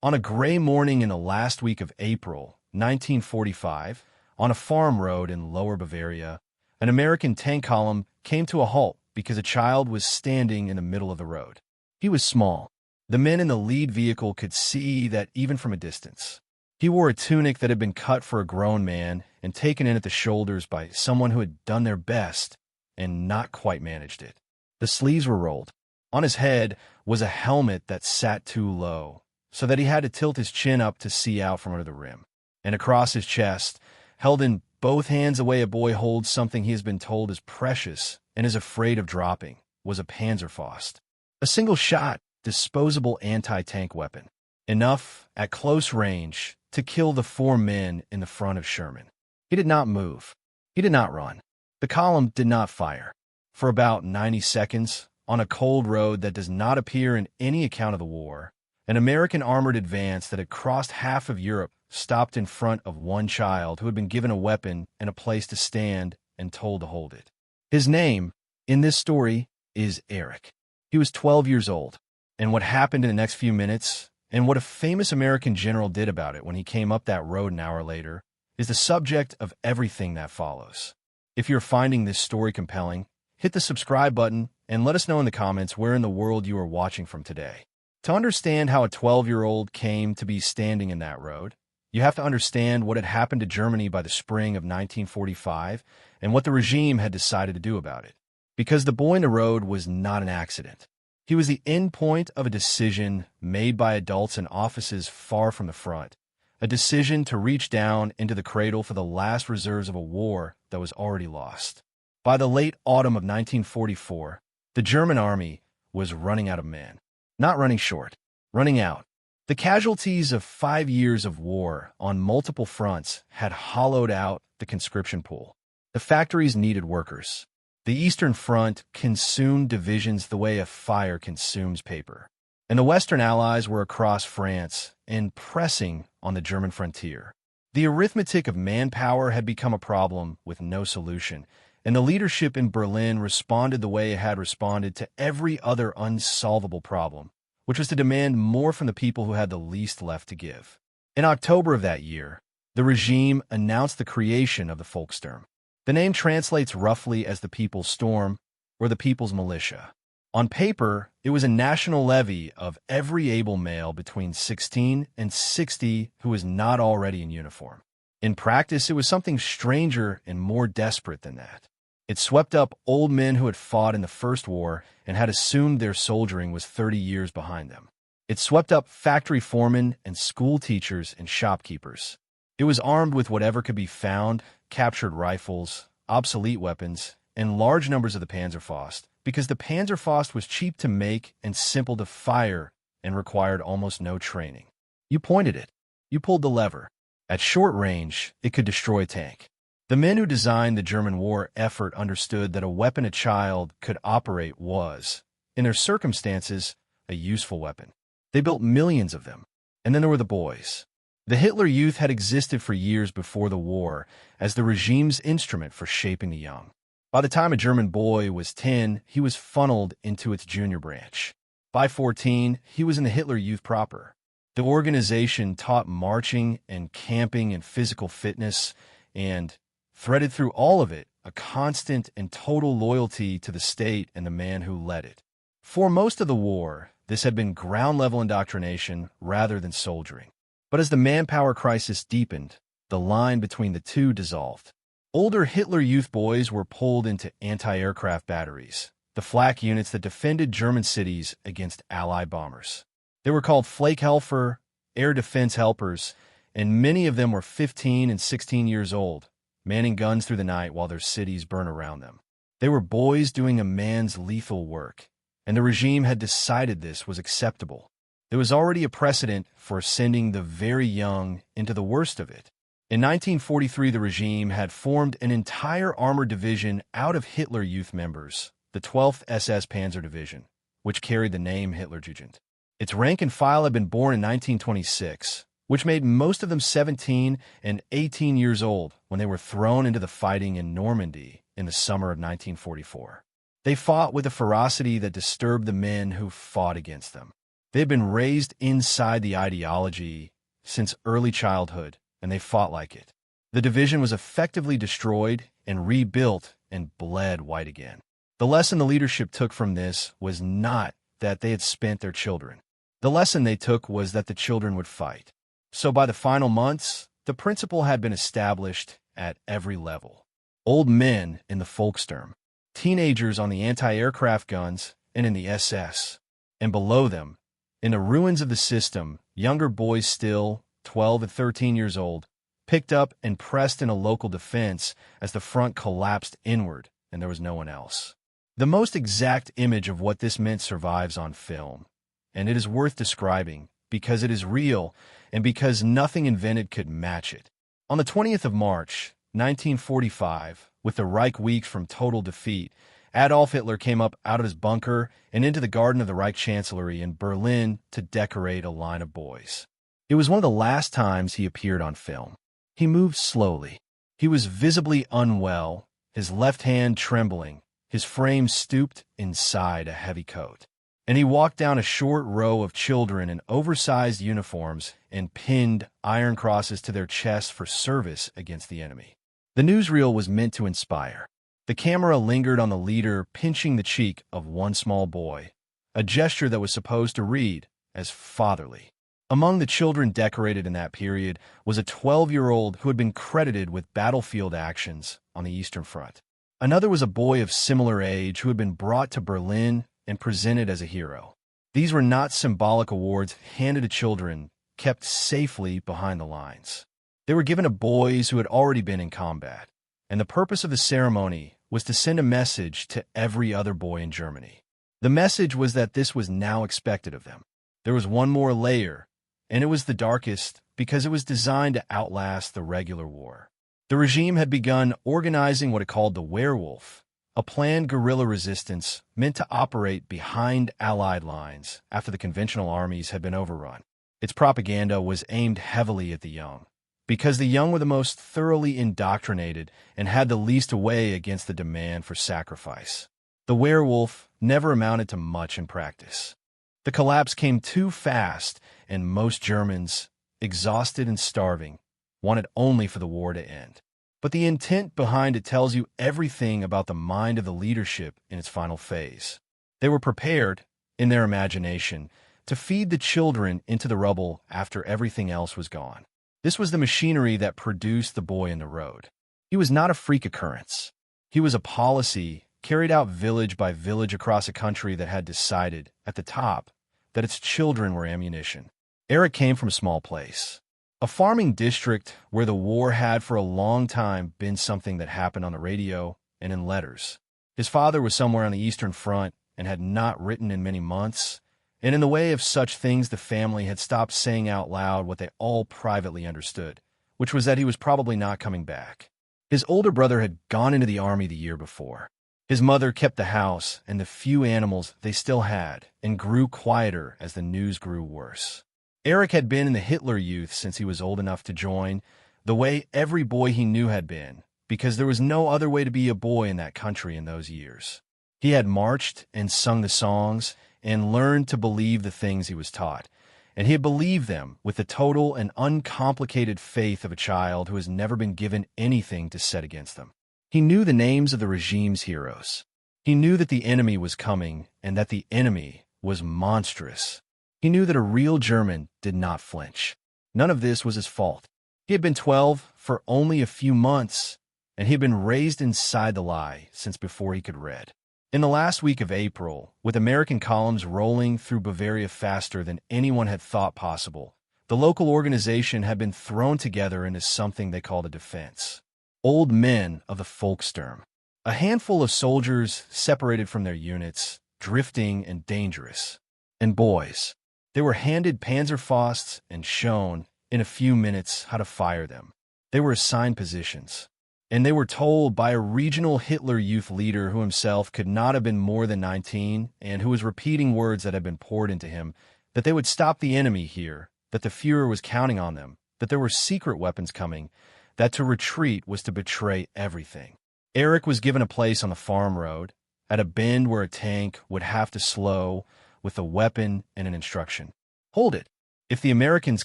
On a gray morning in the last week of April 1945, on a farm road in Lower Bavaria, an American tank column came to a halt because a child was standing in the middle of the road. He was small. The men in the lead vehicle could see that even from a distance. He wore a tunic that had been cut for a grown man and taken in at the shoulders by someone who had done their best and not quite managed it. The sleeves were rolled. On his head was a helmet that sat too low, so that he had to tilt his chin up to see out from under the rim. And across his chest, held in both hands the way a boy holds something he has been told is precious and is afraid of dropping, was a Panzerfaust. A single-shot, disposable anti-tank weapon. Enough, at close range, to kill the 4 men in the front of Sherman. He did not move. He did not run. The column did not fire. For about 90 seconds, on a cold road that does not appear in any account of the war, an American armored advance that had crossed half of Europe stopped in front of one child who had been given a weapon and a place to stand and told to hold it. His name, in this story, is Eric. He was 12 years old, and what happened in the next few minutes, and what a famous American general did about it when he came up that road an hour later, is the subject of everything that follows. If you're finding this story compelling, hit the subscribe button and let us know in the comments where in the world you are watching from today. To understand how a 12-year-old came to be standing in that road, you have to understand what had happened to Germany by the spring of 1945 and what the regime had decided to do about it. Because the boy in the road was not an accident. He was the end point of a decision made by adults in offices far from the front, a decision to reach down into the cradle for the last reserves of a war that was already lost. By the late autumn of 1944, the German army was running out of men. Not running short, running out. The casualties of 5 years of war on multiple fronts had hollowed out the conscription pool. The factories needed workers. The Eastern Front consumed divisions the way a fire consumes paper. And the Western Allies were across France and pressing on the German frontier. The arithmetic of manpower had become a problem with no solution, and the leadership in Berlin responded the way it had responded to every other unsolvable problem, which was to demand more from the people who had the least left to give. In October of that year, the regime announced the creation of the Volkssturm. The name translates roughly as the People's Storm or the People's Militia. On paper, it was a national levy of every able male between 16 and 60 who was not already in uniform. In practice, it was something stranger and more desperate than that. It swept up old men who had fought in the First War and had assumed their soldiering was 30 years behind them. It swept up factory foremen and school teachers and shopkeepers. It was armed with whatever could be found, captured rifles, obsolete weapons, and large numbers of the Panzerfaust, because the Panzerfaust was cheap to make and simple to fire and required almost no training. You pointed it. You pulled the lever. At short range, it could destroy a tank. The men who designed the German war effort understood that a weapon a child could operate was, in their circumstances, a useful weapon. They built millions of them. And then there were the boys. The Hitler Youth had existed for years before the war as the regime's instrument for shaping the young. By the time a German boy was 10, he was funneled into its junior branch. By 14, he was in the Hitler Youth proper. The organization taught marching and camping and physical fitness and, threaded through all of it, a constant and total loyalty to the state and the man who led it. For most of the war, this had been ground-level indoctrination rather than soldiering. But as the manpower crisis deepened, the line between the two dissolved. Older Hitler Youth boys were pulled into anti-aircraft batteries, the flak units that defended German cities against Allied bombers. They were called Flakhelfer, air defense helpers, and many of them were 15 and 16 years old, manning guns through the night while their cities burned around them. They were boys doing a man's lethal work, and the regime had decided this was acceptable. There was already a precedent for sending the very young into the worst of it. In 1943, the regime had formed an entire armored division out of Hitler Youth members, the 12th SS Panzer Division, which carried the name Hitlerjugend. Its rank and file had been born in 1926, which made most of them 17 and 18 years old when they were thrown into the fighting in Normandy in the summer of 1944. They fought with a ferocity that disturbed the men who fought against them. They had been raised inside the ideology since early childhood, and they fought like it. The division was effectively destroyed and rebuilt and bled white again. The lesson the leadership took from this was not that they had spent their children. The lesson they took was that the children would fight. So by the final months, the principle had been established at every level. Old men in the Volkssturm, teenagers on the anti-aircraft guns and in the SS, and below them, in the ruins of the system, younger boys still, 12 and 13 years old, picked up and pressed in a local defense as the front collapsed inward and there was no one else. The most exact image of what this meant survives on film, and it is worth describing because it is real and because nothing invented could match it. On the 20th of March, 1945, with the Reich weeks from total defeat, Adolf Hitler came up out of his bunker and into the garden of the Reich Chancellery in Berlin to decorate a line of boys. It was one of the last times he appeared on film. He moved slowly. He was visibly unwell, his left hand trembling, his frame stooped inside a heavy coat. And he walked down a short row of children in oversized uniforms and pinned iron crosses to their chests for service against the enemy. The newsreel was meant to inspire. The camera lingered on the leader pinching the cheek of one small boy, a gesture that was supposed to read as fatherly. Among the children decorated in that period was a 12-year-old who had been credited with battlefield actions on the Eastern Front. Another was a boy of similar age who had been brought to Berlin and presented as a hero. These were not symbolic awards handed to children kept safely behind the lines. They were given to boys who had already been in combat, and the purpose of the ceremony was to send a message to every other boy in Germany. The message was that this was now expected of them. There was one more layer, and it was the darkest because it was designed to outlast the regular war. The regime had begun organizing what it called the werewolf, a planned guerrilla resistance meant to operate behind Allied lines after the conventional armies had been overrun. Its propaganda was aimed heavily at the young, because the young were the most thoroughly indoctrinated and had the least way against the demand for sacrifice. The werewolf never amounted to much in practice. The collapse came too fast, and most Germans, exhausted and starving, wanted only for the war to end. But the intent behind it tells you everything about the mind of the leadership in its final phase. They were prepared, in their imagination, to feed the children into the rubble after everything else was gone. This was the machinery that produced the boy in the road. He was not a freak occurrence. He was a policy carried out village by village across a country that had decided, at the top, that its children were ammunition. Eric came from a small place, a farming district where the war had for a long time been something that happened on the radio and in letters. His father was somewhere on the Eastern Front and had not written in many months, and in the way of such things the family had stopped saying out loud what they all privately understood, which was that he was probably not coming back. His older brother had gone into the army the year before. His mother kept the house and the few animals they still had and grew quieter as the news grew worse. Eric had been in the Hitler Youth since he was old enough to join, the way every boy he knew had been, because there was no other way to be a boy in that country in those years. He had marched and sung the songs and learned to believe the things he was taught, and he had believed them with the total and uncomplicated faith of a child who has never been given anything to set against them. He knew the names of the regime's heroes. He knew that the enemy was coming and that the enemy was monstrous. He knew that a real German did not flinch. None of this was his fault. He had been 12 for only a few months, and he had been raised inside the lie since before he could read. In the last week of April, with American columns rolling through Bavaria faster than anyone had thought possible, the local organization had been thrown together into something they called a defense. Old men of the Volkssturm, a handful of soldiers separated from their units, drifting and dangerous, and boys. They were handed Panzerfausts and shown, in a few minutes, how to fire them. They were assigned positions, and they were told by a regional Hitler Youth leader who himself could not have been more than 19 and who was repeating words that had been poured into him, that they would stop the enemy here, that the Führer was counting on them, that there were secret weapons coming, that to retreat was to betray everything. Eric was given a place on the farm road, at a bend where a tank would have to slow, with a weapon and an instruction. Hold it. If the Americans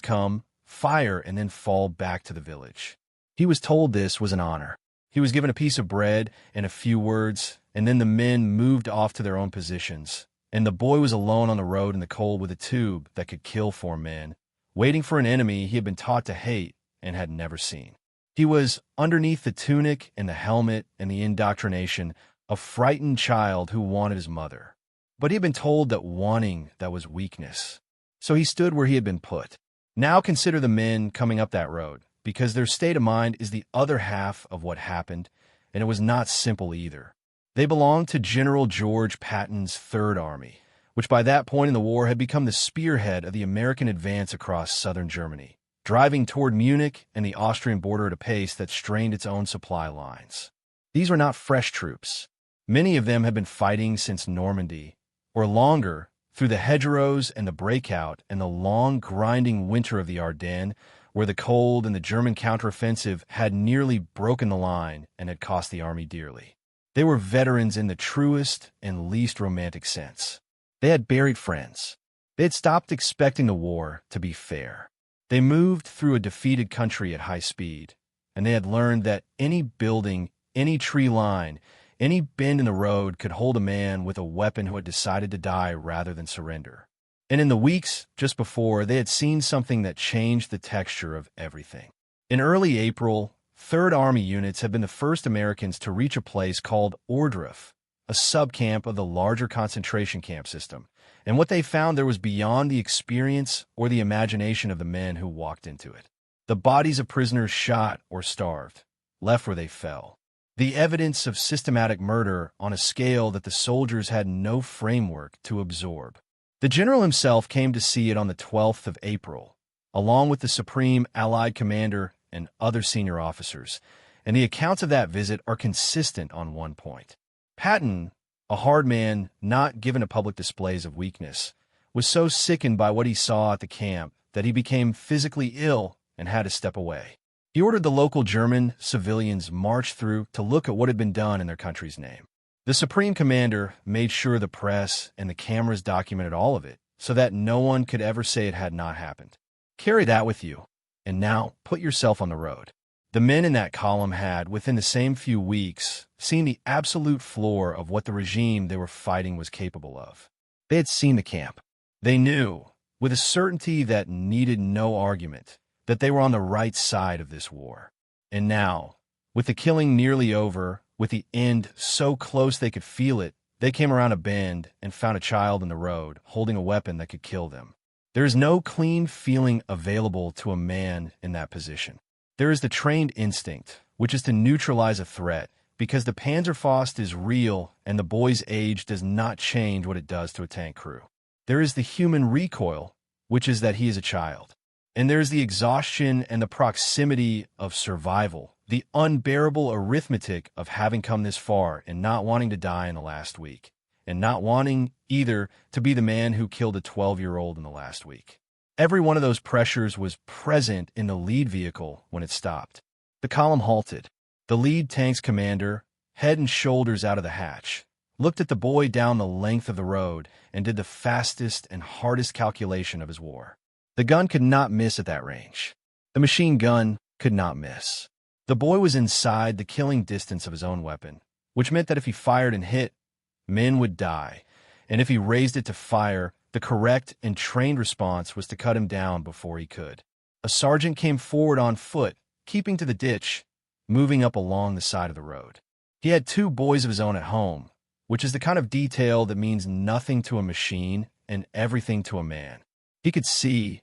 come, fire and then fall back to the village. He was told this was an honor. He was given a piece of bread and a few words, and then the men moved off to their own positions. And the boy was alone on the road in the cold with a tube that could kill 4 men, waiting for an enemy he had been taught to hate and had never seen. He was, underneath the tunic and the helmet and the indoctrination, a frightened child who wanted his mother. But he had been told that wanting that was weakness. So he stood where he had been put. Now consider the men coming up that road, because their state of mind is the other half of what happened, and it was not simple either. They belonged to General George Patton's Third Army, which by that point in the war had become the spearhead of the American advance across southern Germany, driving toward Munich and the Austrian border at a pace that strained its own supply lines. These were not fresh troops. Many of them had been fighting since Normandy, or longer, through the hedgerows and the breakout and the long, grinding winter of the Ardennes, where the cold and the German counteroffensive had nearly broken the line and had cost the army dearly. They were veterans in the truest and least romantic sense. They had buried friends. They had stopped expecting the war to be fair. They moved through a defeated country at high speed, and they had learned that any building, any tree line, any bend in the road could hold a man with a weapon who had decided to die rather than surrender. And in the weeks just before, they had seen something that changed the texture of everything. In early April, Third Army units had been the first Americans to reach a place called Ohrdruf, a subcamp of the larger concentration camp system, and what they found there was beyond the experience or the imagination of the men who walked into it. The bodies of prisoners shot or starved, left where they fell. The evidence of systematic murder on a scale that the soldiers had no framework to absorb. The general himself came to see it on the 12th of April, along with the Supreme Allied Commander and other senior officers, and the accounts of that visit are consistent on one point. Patton, a hard man not given to public displays of weakness, was so sickened by what he saw at the camp that he became physically ill and had to step away. He ordered the local German civilians march through to look at what had been done in their country's name. The Supreme Commander made sure the press and the cameras documented all of it so that no one could ever say it had not happened. Carry that with you, and now put yourself on the road. The men in that column had, within the same few weeks, seen the absolute floor of what the regime they were fighting was capable of. They had seen the camp. They knew, with a certainty that needed no argument, that they were on the right side of this war. And now, with the killing nearly over, with the end so close they could feel it, they came around a bend and found a child in the road holding a weapon that could kill them. There is no clean feeling available to a man in that position. There is the trained instinct, which is to neutralize a threat, because the Panzerfaust is real and the boy's age does not change what it does to a tank crew. There is the human recoil, which is that he is a child. And there is the exhaustion and the proximity of survival, the unbearable arithmetic of having come this far and not wanting to die in the last week, and not wanting either to be the man who killed a 12-year-old in the last week. Every one of those pressures was present in the lead vehicle when it stopped. The column halted. The lead tank's commander, head and shoulders out of the hatch, looked at the boy down the length of the road and did the fastest and hardest calculation of his war. The gun could not miss at that range. The machine gun could not miss. The boy was inside the killing distance of his own weapon, which meant that if he fired and hit, men would die, and if he raised it to fire, the correct and trained response was to cut him down before he could. A sergeant came forward on foot, keeping to the ditch, moving up along the side of the road. He had 2 boys of his own at home, which is the kind of detail that means nothing to a machine and everything to a man. He could see,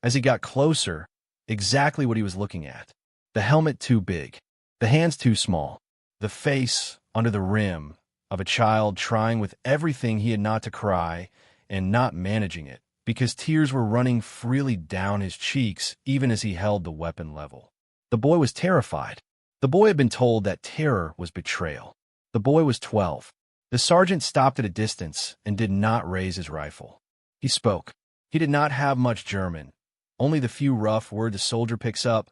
as he got closer, exactly what he was looking at. The helmet too big, the hands too small, the face under the rim of a child trying with everything he had not to cry and not managing it because tears were running freely down his cheeks even as he held the weapon level. The boy was terrified. The boy had been told that terror was betrayal. The boy was 12. The sergeant stopped at a distance and did not raise his rifle. He spoke. He did not have much German, only the few rough words a soldier picks up,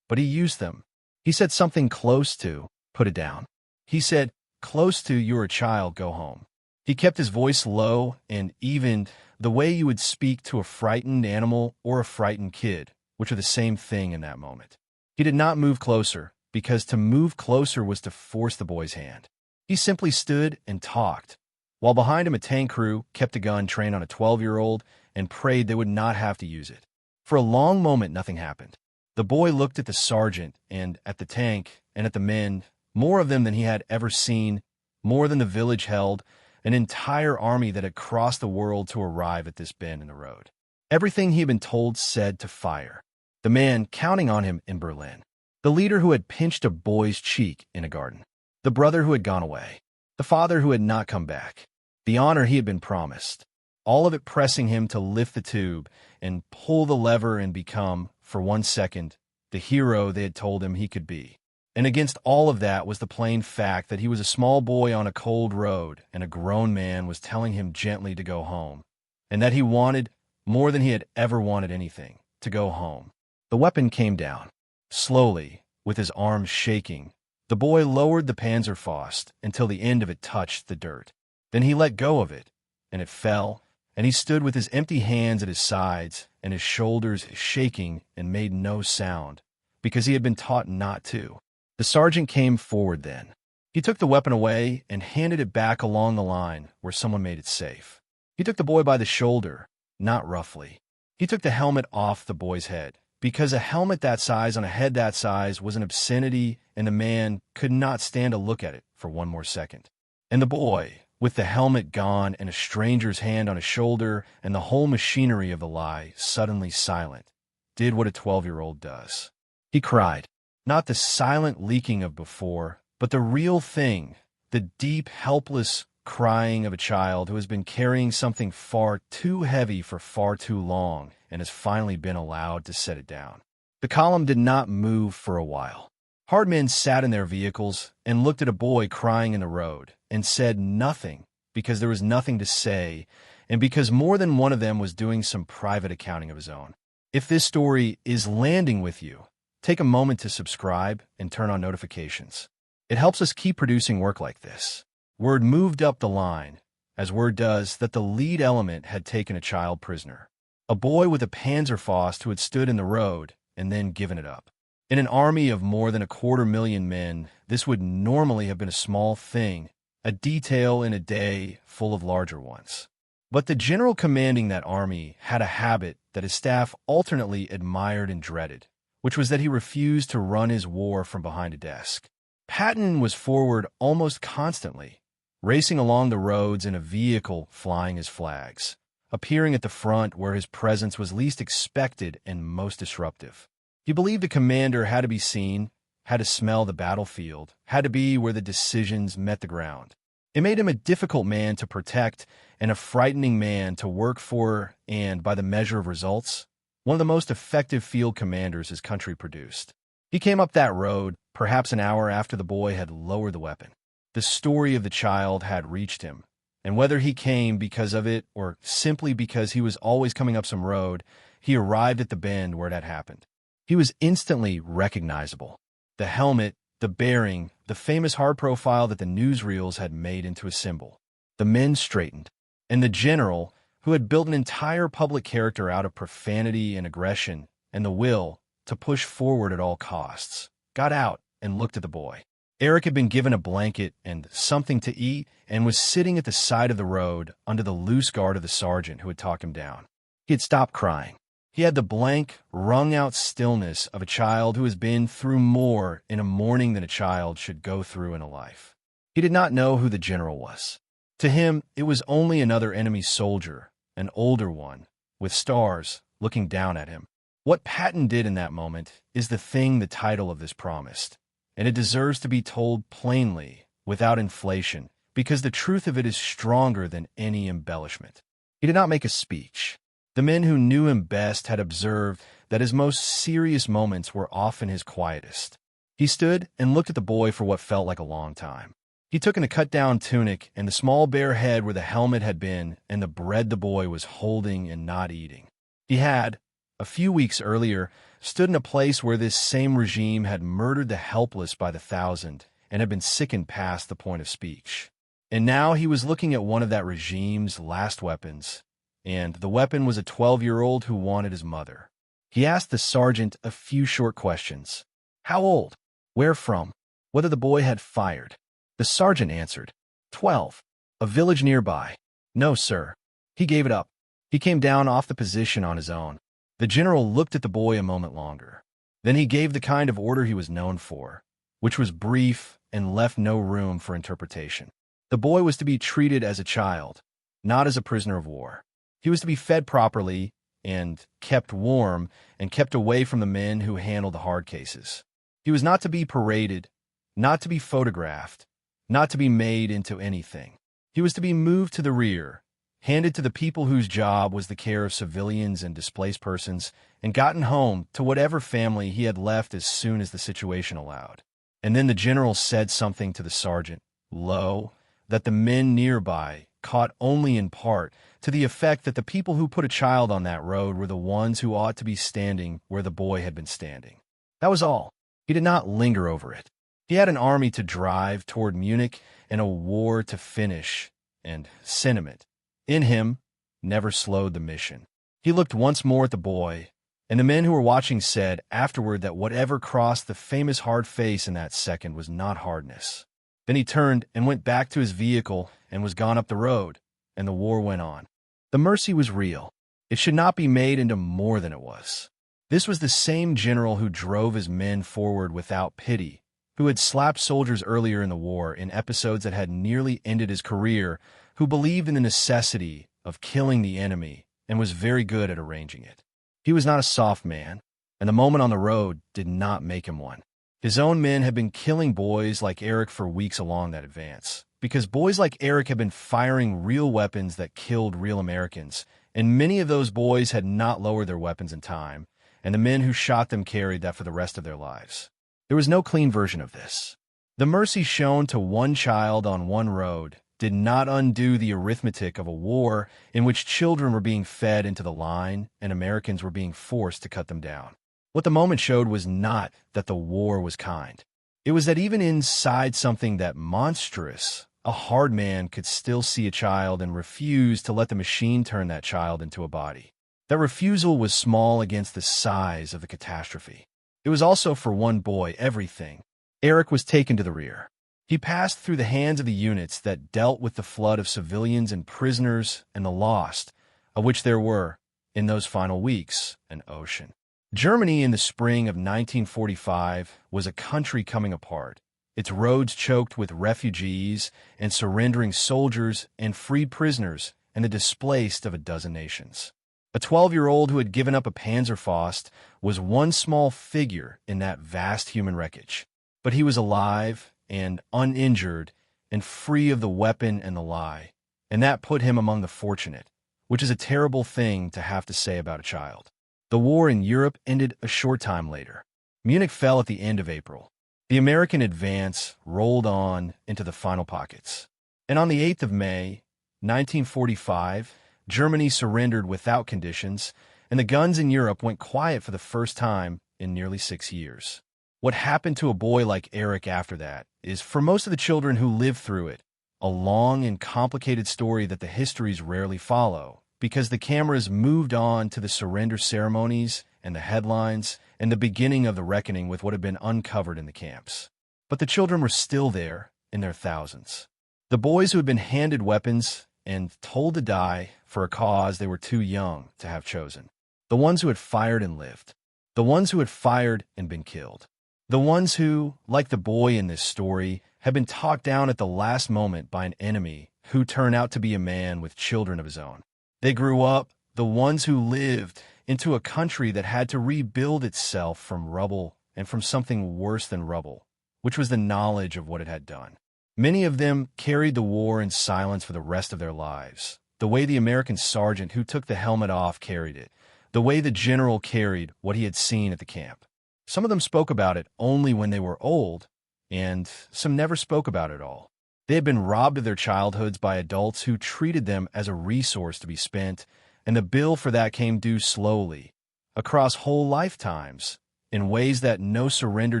but he used them. He said something close to, put it down. He said, close to, you're a child, go home. He kept his voice low and evened the way you would speak to a frightened animal or a frightened kid, which are the same thing in that moment. He did not move closer, because to move closer was to force the boy's hand. He simply stood and talked, while behind him a tank crew kept a gun trained on a 12-year-old and prayed they would not have to use it. For a long moment, nothing happened. The boy looked at the sergeant and at the tank and at the men, more of them than he had ever seen, more than the village held, an entire army that had crossed the world to arrive at this bend in the road. Everything he had been told said to fire. The man counting on him in Berlin. The leader who had pinched a boy's cheek in a garden. The brother who had gone away. The father who had not come back. The honor he had been promised. All of it pressing him to lift the tube and pull the lever and become, for 1 second, the hero they had told him he could be. And against all of that was the plain fact that he was a small boy on a cold road and a grown man was telling him gently to go home, and that he wanted, more than he had ever wanted anything, to go home. The weapon came down. Slowly, with his arms shaking, the boy lowered the Panzerfaust until the end of it touched the dirt. Then he let go of it, and it fell, and he stood with his empty hands at his sides and his shoulders shaking and made no sound, because he had been taught not to. The sergeant came forward then. He took the weapon away and handed it back along the line where someone made it safe. He took the boy by the shoulder, not roughly. He took the helmet off the boy's head, because a helmet that size on a head that size was an obscenity, and the man could not stand to look at it for one more second. And the boy, with the helmet gone and a stranger's hand on his shoulder and the whole machinery of the lie suddenly silent, did what a 12-year-old does. He cried, not the silent leaking of before, but the real thing, the deep, helpless crying of a child who has been carrying something far too heavy for far too long and has finally been allowed to set it down. The column did not move for a while. Hard men sat in their vehicles and looked at a boy crying in the road and said nothing because there was nothing to say and because more than one of them was doing some private accounting of his own. If this story is landing with you, take a moment to subscribe and turn on notifications. It helps us keep producing work like this. Word moved up the line, as word does, that the lead element had taken a child prisoner. A boy with a Panzerfaust who had stood in the road and then given it up. In an army of more than 250,000 men, this would normally have been a small thing, a detail in a day full of larger ones. But the general commanding that army had a habit that his staff alternately admired and dreaded, which was that he refused to run his war from behind a desk. Patton was forward almost constantly, racing along the roads in a vehicle flying his flags, appearing at the front where his presence was least expected and most disruptive. He believed a commander had to be seen, had to smell the battlefield, had to be where the decisions met the ground. It made him a difficult man to protect and a frightening man to work for and, by the measure of results, one of the most effective field commanders his country produced. He came up that road, perhaps an hour after the boy had lowered the weapon. The story of the child had reached him, and whether he came because of it or simply because he was always coming up some road, he arrived at the bend where it had happened. He was instantly recognizable. The helmet, the bearing, the famous hard profile that the newsreels had made into a symbol. The men straightened, and the general, who had built an entire public character out of profanity and aggression and the will to push forward at all costs, got out and looked at the boy. Eric had been given a blanket and something to eat and was sitting at the side of the road under the loose guard of the sergeant who had talked him down. He had stopped crying. He had the blank, wrung-out stillness of a child who has been through more in a morning than a child should go through in a life. He did not know who the general was. To him, it was only another enemy soldier, an older one, with stars looking down at him. What Patton did in that moment is the thing the title of this promised, and it deserves to be told plainly, without inflation, because the truth of it is stronger than any embellishment. He did not make a speech. The men who knew him best had observed that his most serious moments were often his quietest. He stood and looked at the boy for what felt like a long time. He took in a cut-down tunic and the small bare head where the helmet had been and the bread the boy was holding and not eating. He had, a few weeks earlier, stood in a place where this same regime had murdered the helpless by the thousand and had been sickened past the point of speech. And now he was looking at one of that regime's last weapons, and the weapon was a 12-year-old who wanted his mother. He asked the sergeant a few short questions. How old? Where from? Whether the boy had fired. The sergeant answered, 12. A village nearby. No, sir. He gave it up. He came down off the position on his own. The general looked at the boy a moment longer. Then he gave the kind of order he was known for, which was brief and left no room for interpretation. The boy was to be treated as a child, not as a prisoner of war. He was to be fed properly and kept warm and kept away from the men who handled the hard cases. He was not to be paraded, not to be photographed, not to be made into anything. He was to be moved to the rear, handed to the people whose job was the care of civilians and displaced persons, and gotten home to whatever family he had left as soon as the situation allowed. And then the general said something to the sergeant, low, that the men nearby caught only in part, to the effect that the people who put a child on that road were the ones who ought to be standing where the boy had been standing. That was all. He did not linger over it. He had an army to drive toward Munich and a war to finish, and sentiment, in him, never slowed the mission. He looked once more at the boy, and the men who were watching said afterward that whatever crossed the famous hard face in that second was not hardness. Then he turned and went back to his vehicle and was gone up the road, and the war went on. The mercy was real. It should not be made into more than it was. This was the same general who drove his men forward without pity, who had slapped soldiers earlier in the war in episodes that had nearly ended his career, who believed in the necessity of killing the enemy and was very good at arranging it. He was not a soft man, and the moment on the road did not make him one. His own men had been killing boys like Eric for weeks along that advance, because boys like Eric had been firing real weapons that killed real Americans, and many of those boys had not lowered their weapons in time, and the men who shot them carried that for the rest of their lives. There was no clean version of this. The mercy shown to one child on one road did not undo the arithmetic of a war in which children were being fed into the line and Americans were being forced to cut them down. What the moment showed was not that the war was kind. It was that even inside something that monstrous, a hard man could still see a child and refuse to let the machine turn that child into a body. That refusal was small against the size of the catastrophe. It was also for one boy everything. Eric was taken to the rear. He passed through the hands of the units that dealt with the flood of civilians and prisoners and the lost, of which there were, in those final weeks, an ocean. Germany in the spring of 1945 was a country coming apart, its roads choked with refugees and surrendering soldiers and freed prisoners and the displaced of a dozen nations. A 12-year-old who had given up a Panzerfaust was one small figure in that vast human wreckage. But he was alive and uninjured and free of the weapon and the lie, and that put him among the fortunate, which is a terrible thing to have to say about a child. The war in Europe ended a short time later. Munich fell at the end of April. The American advance rolled on into the final pockets. And on the 8th of May, 1945, Germany surrendered without conditions, and the guns in Europe went quiet for the first time in nearly 6 years. What happened to a boy like Eric after that is, for most of the children who lived through it, a long and complicated story that the histories rarely follow, because the cameras moved on to the surrender ceremonies and the headlines and the beginning of the reckoning with what had been uncovered in the camps. But the children were still there in their thousands. The boys who had been handed weapons and told to die for a cause they were too young to have chosen. The ones who had fired and lived. The ones who had fired and been killed. The ones who, like the boy in this story, had been talked down at the last moment by an enemy who turned out to be a man with children of his own. They grew up, the ones who lived, into a country that had to rebuild itself from rubble and from something worse than rubble, which was the knowledge of what it had done. Many of them carried the war in silence for the rest of their lives, the way the American sergeant who took the helmet off carried it, the way the general carried what he had seen at the camp. Some of them spoke about it only when they were old, and some never spoke about it at all. They had been robbed of their childhoods by adults who treated them as a resource to be spent, and the bill for that came due slowly, across whole lifetimes, in ways that no surrender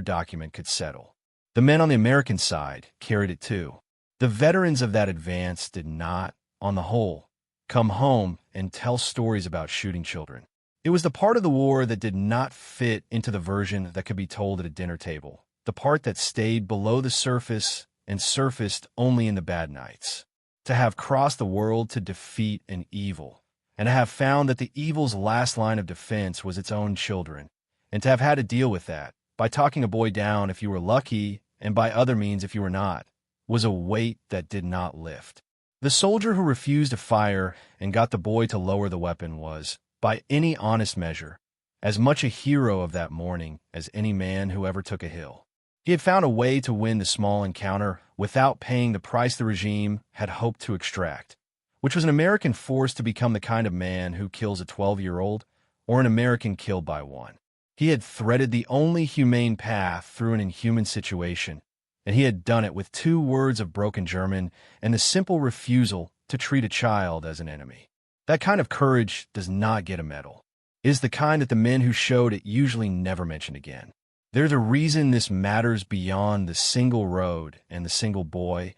document could settle. The men on the American side carried it too. The veterans of that advance did not, on the whole, come home and tell stories about shooting children. It was the part of the war that did not fit into the version that could be told at a dinner table, the part that stayed below the surface and surfaced only in the bad nights. To have crossed the world to defeat an evil, and to have found that the evil's last line of defense was its own children, and to have had to deal with that, by talking a boy down if you were lucky, and by other means if you were not, was a weight that did not lift. The soldier who refused to fire and got the boy to lower the weapon was, by any honest measure, as much a hero of that morning as any man who ever took a hill. He had found a way to win the small encounter without paying the price the regime had hoped to extract, which was an American forced to become the kind of man who kills a 12-year-old or an American killed by one. He had threaded the only humane path through an inhuman situation, and he had done it with 2 words of broken German and the simple refusal to treat a child as an enemy. That kind of courage does not get a medal. It is the kind that the men who showed it usually never mention again. There's a reason this matters beyond the single road and the single boy,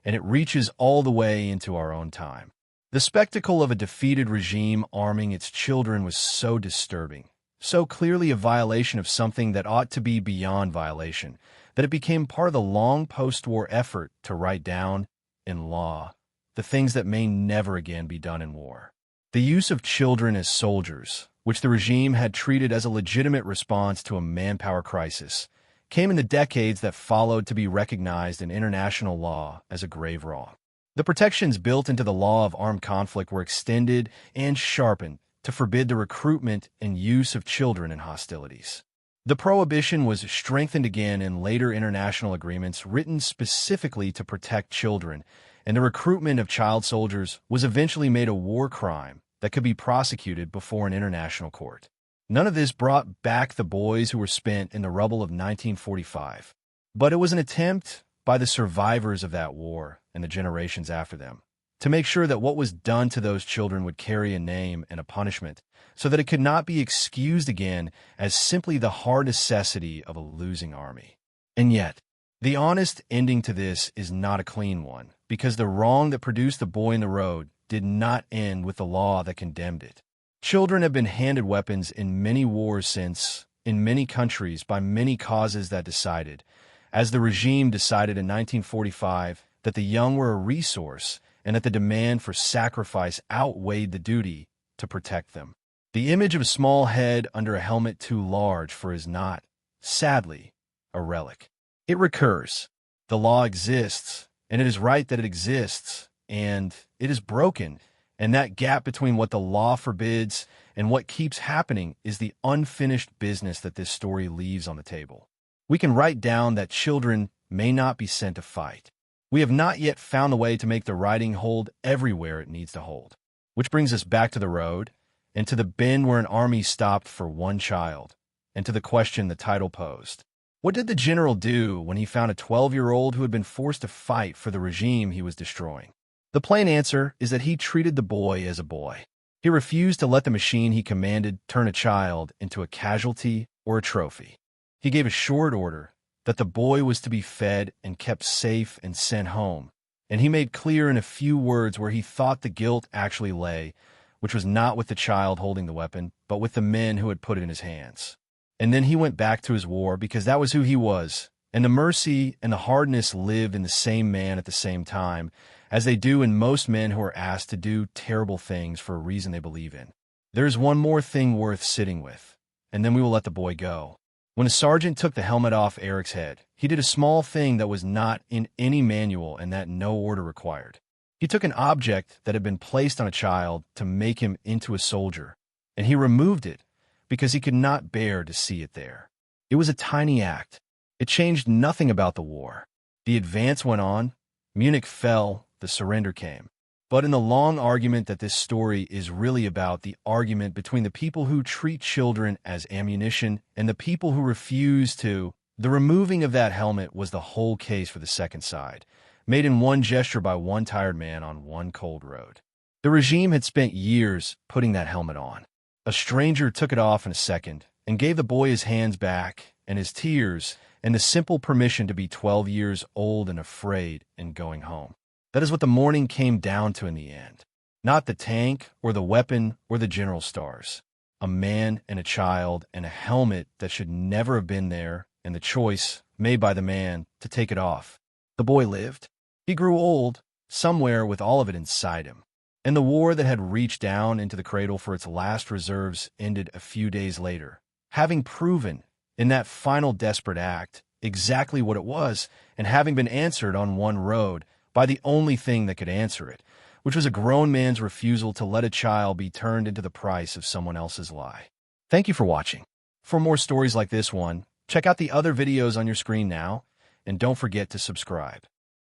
and it reaches all the way into our own time. The spectacle of a defeated regime arming its children was so disturbing, so clearly a violation of something that ought to be beyond violation, that it became part of the long post-war effort to write down, in law, the things that may never again be done in war. The use of children as soldiers, which the regime had treated as a legitimate response to a manpower crisis, came in the decades that followed to be recognized in international law as a grave wrong. The protections built into the law of armed conflict were extended and sharpened to forbid the recruitment and use of children in hostilities. The prohibition was strengthened again in later international agreements written specifically to protect children, and the recruitment of child soldiers was eventually made a war crime that could be prosecuted before an international court. None of this brought back the boys who were spent in the rubble of 1945, but it was an attempt by the survivors of that war and the generations after them to make sure that what was done to those children would carry a name and a punishment, so that it could not be excused again as simply the hard necessity of a losing army. And yet, the honest ending to this is not a clean one, because the wrong that produced the boy in the road did not end with the law that condemned it. Children have been handed weapons in many wars since, in many countries, by many causes that decided, as the regime decided in 1945, that the young were a resource and that the demand for sacrifice outweighed the duty to protect them. The image of a small head under a helmet too large for is not, sadly, a relic. It recurs. The law exists, and it is right that it exists, and it is broken, and that gap between what the law forbids and what keeps happening is the unfinished business that this story leaves on the table. We can write down that children may not be sent to fight. We have not yet found the way to make the writing hold everywhere it needs to hold. Which brings us back to the road, and to the bend where an army stopped for one child, and to the question the title posed. What did the general do when he found a 12-year-old who had been forced to fight for the regime he was destroying? The plain answer is that he treated the boy as a boy. He refused to let the machine he commanded turn a child into a casualty or a trophy. He gave a short order that the boy was to be fed and kept safe and sent home, and he made clear in a few words where he thought the guilt actually lay, which was not with the child holding the weapon, but with the men who had put it in his hands. And then he went back to his war because that was who he was, and the mercy and the hardness lived in the same man at the same time, as they do in most men who are asked to do terrible things for a reason they believe in. There is one more thing worth sitting with, and then we will let the boy go. When a sergeant took the helmet off Eric's head, he did a small thing that was not in any manual and that no order required. He took an object that had been placed on a child to make him into a soldier, and he removed it because he could not bear to see it there. It was a tiny act. It changed nothing about the war. The advance went on. Munich fell. The surrender came. But in the long argument that this story is really about, the argument between the people who treat children as ammunition and the people who refuse to, the removing of that helmet was the whole case for the second side, made in one gesture by one tired man on one cold road. The regime had spent years putting that helmet on. A stranger took it off in a second and gave the boy his hands back and his tears and the simple permission to be 12 years old and afraid and going home. That is what the morning came down to in the end. Not the tank or the weapon or the general stars. A man and a child and a helmet that should never have been there, and the choice made by the man to take it off. The boy lived. He grew old, somewhere with all of it inside him. And the war that had reached down into the cradle for its last reserves ended a few days later, having proven, in that final desperate act, exactly what it was, and having been answered on one road by the only thing that could answer it, which was a grown man's refusal to let a child be turned into the price of someone else's lie. Thank you for watching. For more stories like this one, check out the other videos on your screen now, and don't forget to subscribe.